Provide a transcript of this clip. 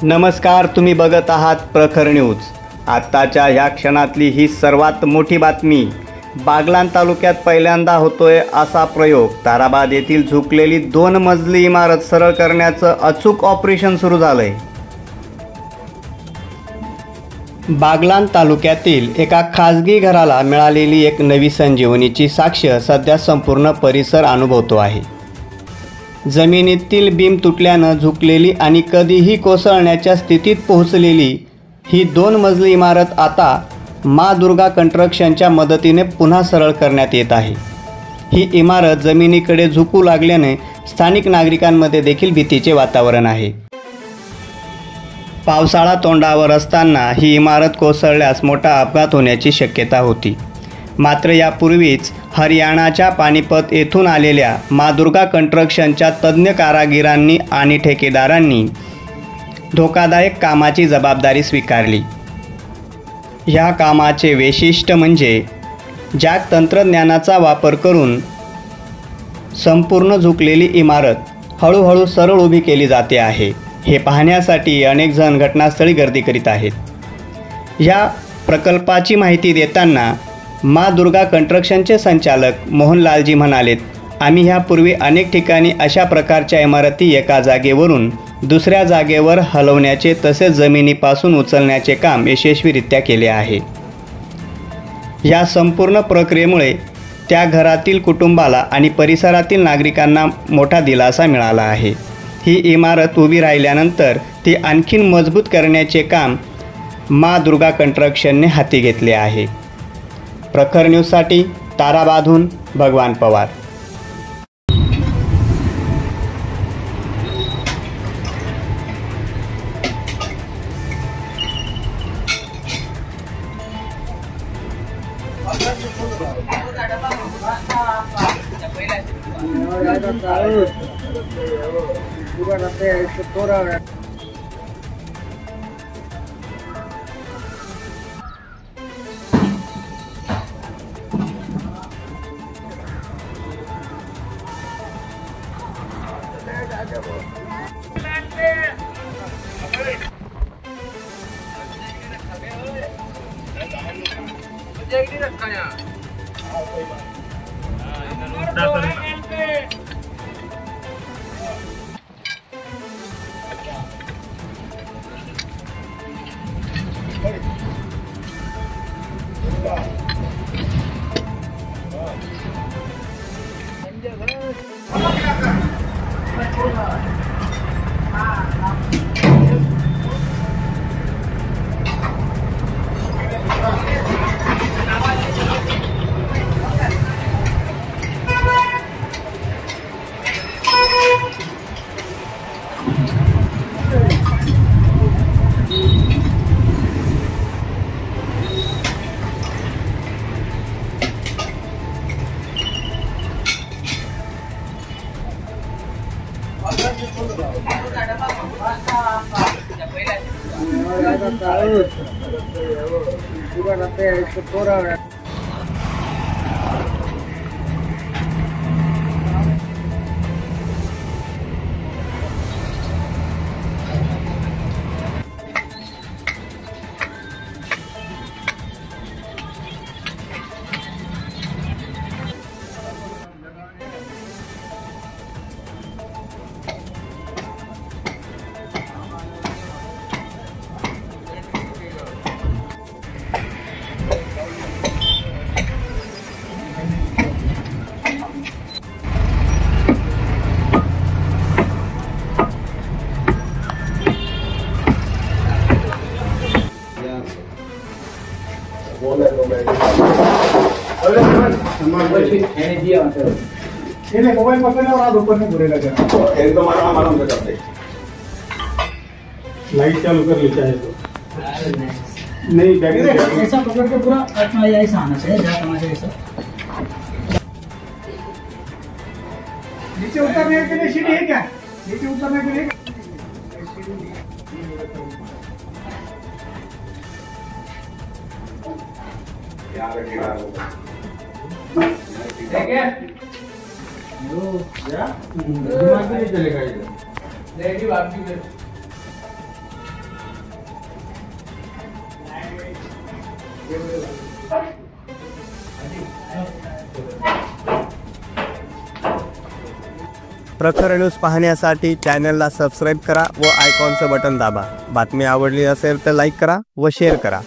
नमस्कार, तुम्ही बघत आहात प्रखर न्यूज। आत्ताच्या ह्या क्षणातली ही सर्वात मोठी बातमी। बागलाण तालुक्यात पहिल्यांदा होतोय असा प्रयोग। ताराबाद येथील झुकलेली 2 मजली इमारत सरळ करण्याचं अचूक ऑपरेशन सुरू झालंय। बागलाण तालुक्यातील एका खाजगी घराला मिळालेली एक नवी संजीवनीची साक्ष सध्या संपूर्ण परिसर अनुभवतो आहे। जमिनीतील बीम तुटल्यानं झुकलेली आणि कधीही कोसळण्याच्या स्थितीत पोहोचलेली ही 2 मजली इमारत आता माँ दुर्गा कंस्ट्रक्शनच्या मदतीने पुन्हा सरळ करण्यात येत आहे। ही इमारत जमिनीकडे झुकू लागल्याने स्थानिक नागरिकांमध्ये देखील भीतीचे वातावरण आहे। पावसाळा तोंडावर असताना ही इमारत कोसळल्यास मोठा अपघात होण्याची शक्यता होती। मात्र यापूर्वीच हरियाणाच्या पानिपत येथून आलेल्या माँ दुर्गा कंस्ट्रक्शनच्या तज्ज्ञ कारागिरांनी आणि ठेकेदारांनी धोकादायक कामाची जबाबदारी स्वीकारली। ह्या कामाचे वैशिष्ट्य म्हणजे जॅक तंत्रज्ञानाचा वापर करून संपूर्ण झुकलेली इमारत हळूहळू सरळ उभी केली जाते आहे। हे पाहण्यासाठी अनेक जण घटनास्थळी गर्दी करीत आहेत। या प्रकल्पाची माहिती देताना माँ दुर्गा कंस्ट्रक्शनचे संचालक मोहनलालजी म्हणालेत, आम्ही ह्यापूर्वी अनेक ठिकाणी अशा प्रकारच्या इमारती एका जागेवरून दुसऱ्या जागेवर हलवण्याचे तसेच जमिनीपासून उचलण्याचे काम यशस्वीरित्या केले आहे। या संपूर्ण प्रक्रियेमुळे त्या घरातील कुटुंबाला आणि परिसरातील नागरिकांना मोठा दिलासा मिळाला आहे। ही इमारत उभी राहिल्यानंतर ती आणखीन मजबूत करण्याचे काम माँ दुर्गा कंस्ट्रक्शनने हाती घेतले आहे। प्रखर न्यूजसाठी ताराबादहून भगवान पवार। मोबाइल पकड़ना और ऊपर में घूरेगा एकदम आराम से करते। लाइट चालू कर ली चाहे तो नहीं ऐसा पकड़ के पूरा ऐसा आना चाहिए जहाँ तमाशा ऐसा। नीचे उतरने के लिए सीढ़ी है क्या? नीचे उतरने के लिए दिमाग में नहीं चलेगा इधर। प्रखर न्यूज पाहण्यासाठी चॅनलला सबस्क्राईब करा व आयकॉनचं बटन दाबा. बातमी आवडली असेल तर लाईक करा व शेअर करा.